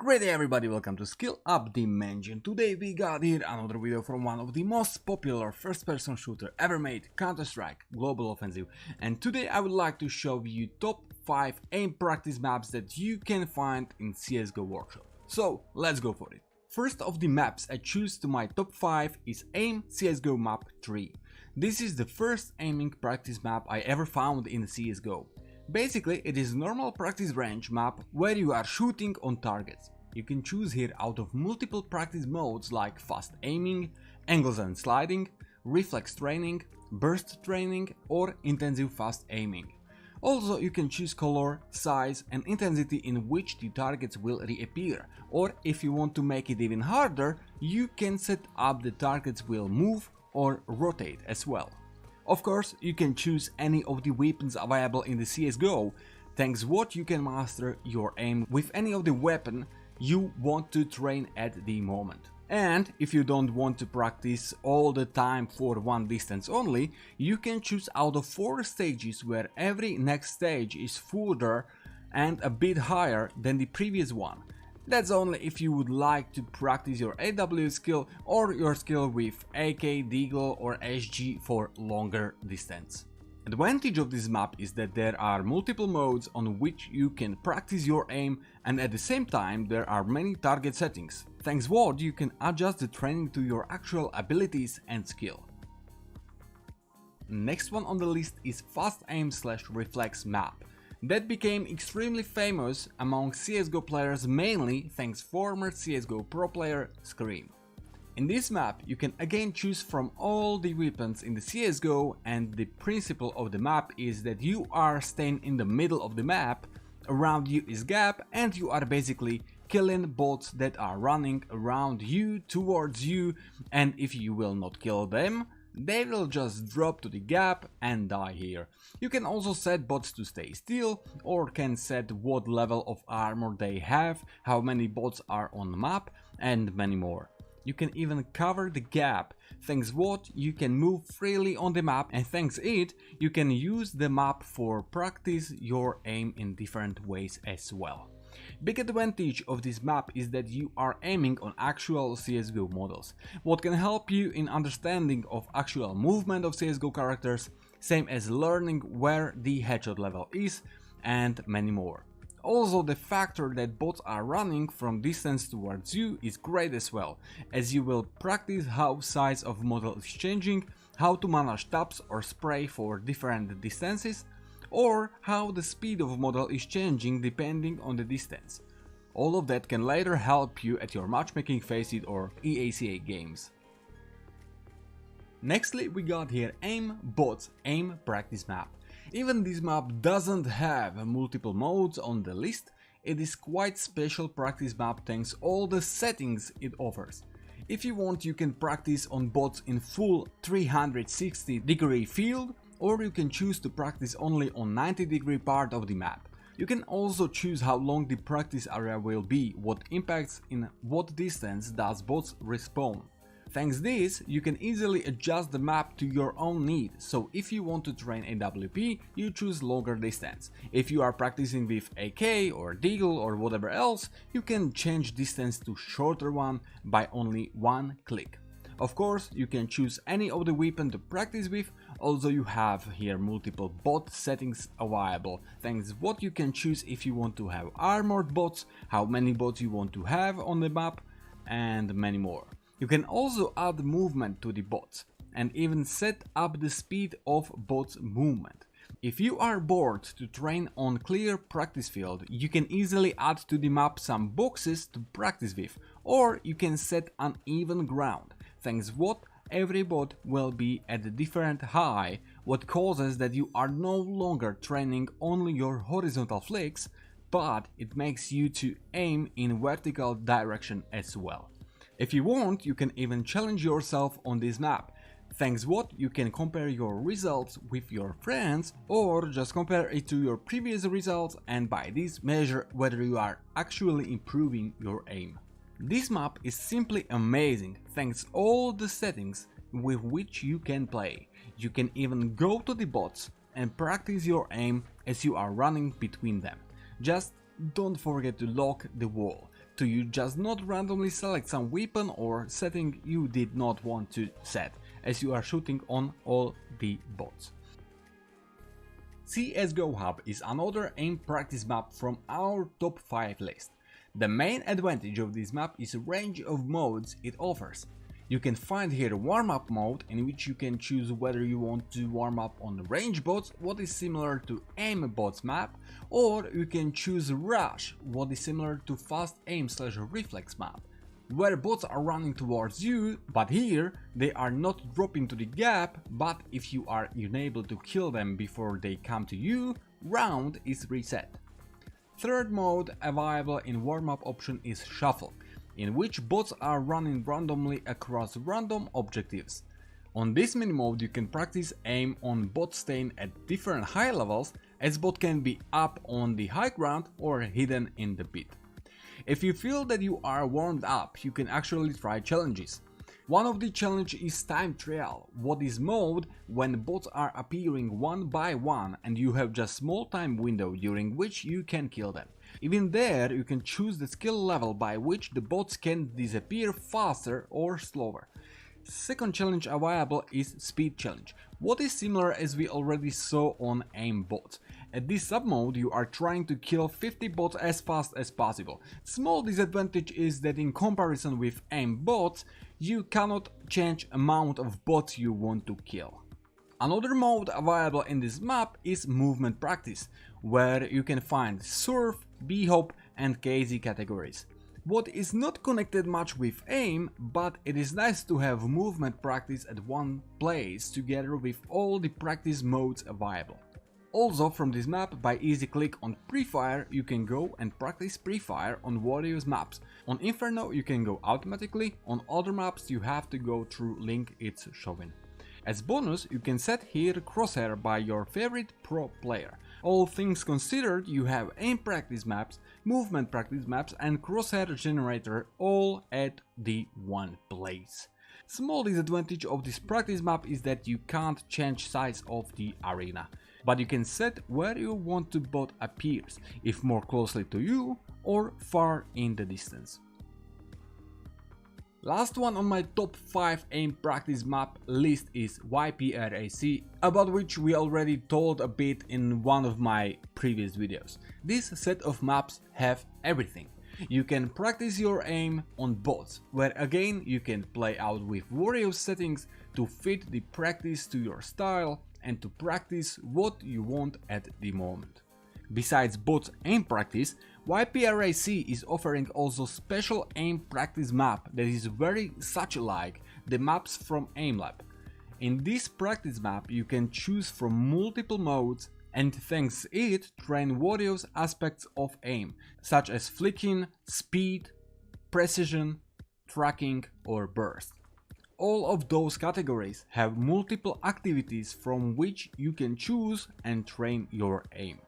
Great day everybody, welcome to Skill Up Dimension. Today we got here another video from one of the most popular first-person shooter ever made, Counter-Strike Global Offensive. And today I would like to show you top 5 aim practice maps that you can find in CSGO Workshop. So let's go for it. First of the maps I choose to my top 5 is Aim CSGO Map 3. This is the first aiming practice map I ever found in CSGO. Basically, it is a normal practice range map where you are shooting on targets. You can choose here out of multiple practice modes like fast aiming, angles and sliding, reflex training, burst training or intensive fast aiming. Also, you can choose color, size and intensity in which the targets will reappear, or if you want to make it even harder, you can set up the targets will move or rotate as well. Of course, you can choose any of the weapons available in the CSGO, thanks what you can master your aim with any of the weapon you want to train at the moment. And if you don't want to practice all the time for one distance only, you can choose out of 4 stages where every next stage is further and a bit higher than the previous one. That's only if you would like to practice your AW skill or your skill with AK, Deagle or SG for longer distance. Advantage of this map is that there are multiple modes on which you can practice your aim, and at the same time there are many target settings, thanks what you can adjust the training to your actual abilities and skill. Next one on the list is Fast Aim / Reflex Map. That became extremely famous among CSGO players, mainly thanks former CSGO pro player Scream. In this map you can again choose from all the weapons in the CSGO, and the principle of the map is that you are staying in the middle of the map, around you is gap and you are basically killing bots that are running around you towards you, and if you will not kill them, they will just drop to the gap and die here. You can also set bots to stay still, or can set what level of armor they have, how many bots are on the map and many more. You can even cover the gap, thanks what you can move freely on the map, and thanks it you can use the map for practice your aim in different ways as well. Big advantage of this map is that you are aiming on actual CSGO models, what can help you in understanding of actual movement of CSGO characters, same as learning where the headshot level is, and many more. Also, the factor that bots are running from distance towards you is great as well, as you will practice how size of model is changing, how to manage taps or spray for different distances, or how the speed of model is changing depending on the distance. All of that can later help you at your matchmaking phase or EACA games. Nextly we got here Aimbots Aim Practice Map. Even this map doesn't have multiple modes on the list, it is quite special practice map thanks all the settings it offers. If you want, you can practice on bots in full 360-degree field, or you can choose to practice only on 90-degree part of the map. You can also choose how long the practice area will be, what impacts in what distance does bots respawn. Thanks this, you can easily adjust the map to your own need, so if you want to train AWP, you choose longer distance. If you are practicing with AK or Deagle or whatever else, you can change distance to shorter one by only one click. Of course, you can choose any of the weapon to practice with, also you have here multiple bot settings available, thanks what you can choose if you want to have armored bots, how many bots you want to have on the map, and many more. You can also add movement to the bots, and even set up the speed of bots movement. If you are bored to train on clear practice field, you can easily add to the map some boxes to practice with, or you can set uneven ground, thanks what every bot will be at a different height, what causes that you are no longer training only your horizontal flicks, but it makes you to aim in vertical direction as well. If you want, you can even challenge yourself on this map, thanks what you can compare your results with your friends, or just compare it to your previous results and by this measure whether you are actually improving your aim. This map is simply amazing thanks all the settings with which you can play. You can even go to the bots and practice your aim as you are running between them. Just don't forget to lock the wall. to you, just not randomly select some weapon or setting you did not want to set, as you are shooting on all the bots. CSGO Hub is another aim practice map from our top 5 list. The main advantage of this map is the range of modes it offers. You can find here warm-up mode, in which you can choose whether you want to warm up on range bots, what is similar to Aimbots Map, or you can choose Rush, what is similar to Fast Aim / Reflex Map, where bots are running towards you, but here they are not dropping to the gap, but if you are unable to kill them before they come to you, round is reset. Third mode available in warm-up option is Shuffle, in which bots are running randomly across random objectives. On this mini mode you can practice aim on bot staying at different high levels, as bot can be up on the high ground or hidden in the pit. If you feel that you are warmed up, you can actually try challenges. One of the challenges is time trial, what is mode when bots are appearing one by one and you have just small time window during which you can kill them. Even there you can choose the skill level by which the bots can disappear faster or slower. Second challenge available is Speed Challenge, what is similar as we already saw on Aimbots. At this submode you are trying to kill 50 bots as fast as possible. Small disadvantage is that in comparison with Aimbots, you cannot change amount of bots you want to kill. Another mode available in this map is Movement Practice, where you can find Surf, B-Hop and KZ categories. What is not connected much with aim, but it is nice to have movement practice at one place together with all the practice modes available. Also from this map, by easy click on prefire you can go and practice prefire on various maps. On Inferno you can go automatically, on other maps you have to go through link it's showing. As bonus you can set here crosshair by your favorite pro player. All things considered, you have aim practice maps, movement practice maps and crosshair generator all at the one place. Small disadvantage of this practice map is that you can't change size of the arena, but you can set where you want the bot appears, if more closely to you or far in the distance. Last one on my top 5 aim practice map list is Yprac, about which we already told a bit in one of my previous videos. This set of maps have everything. You can practice your aim on bots, where again you can play out with various settings to fit the practice to your style and to practice what you want at the moment. Besides bots aim practice, Yprac is offering also special aim practice map that is very such like the maps from AimLab. In this practice map you can choose from multiple modes and thanks it train various aspects of aim, such as flicking, speed, precision, tracking or burst. All of those categories have multiple activities from which you can choose and train your aim.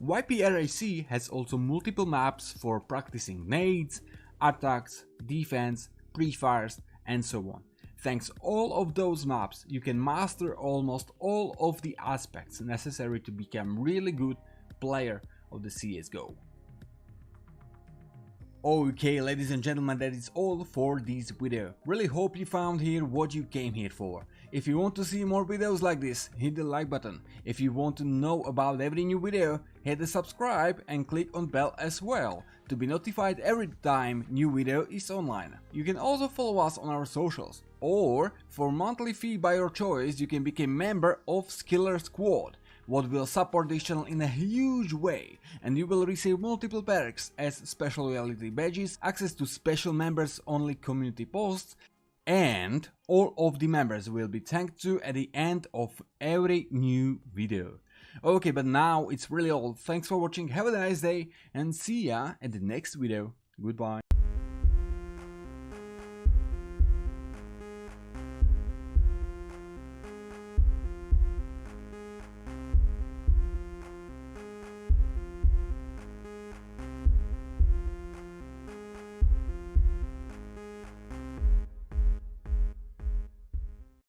Yprac has also multiple maps for practicing nades, attacks, defense, prefires and so on. Thanks all of those maps you can master almost all of the aspects necessary to become really good player of the CSGO. Okay, ladies and gentlemen, that is all for this video. Really hope you found here what you came here for. If you want to see more videos like this, hit the like button. If you want to know about every new video, hit the subscribe and click on bell as well to be notified every time new video is online. You can also follow us on our socials, or for monthly fee by your choice you can become member of Skiller Squad, what will support this channel in a huge way, and you will receive multiple perks as special loyalty badges, access to special members only community posts, and all of the members will be thanked to at the end of every new video. Okay, but now it's really all. Thanks for watching, have a nice day and see ya at the next video. Goodbye.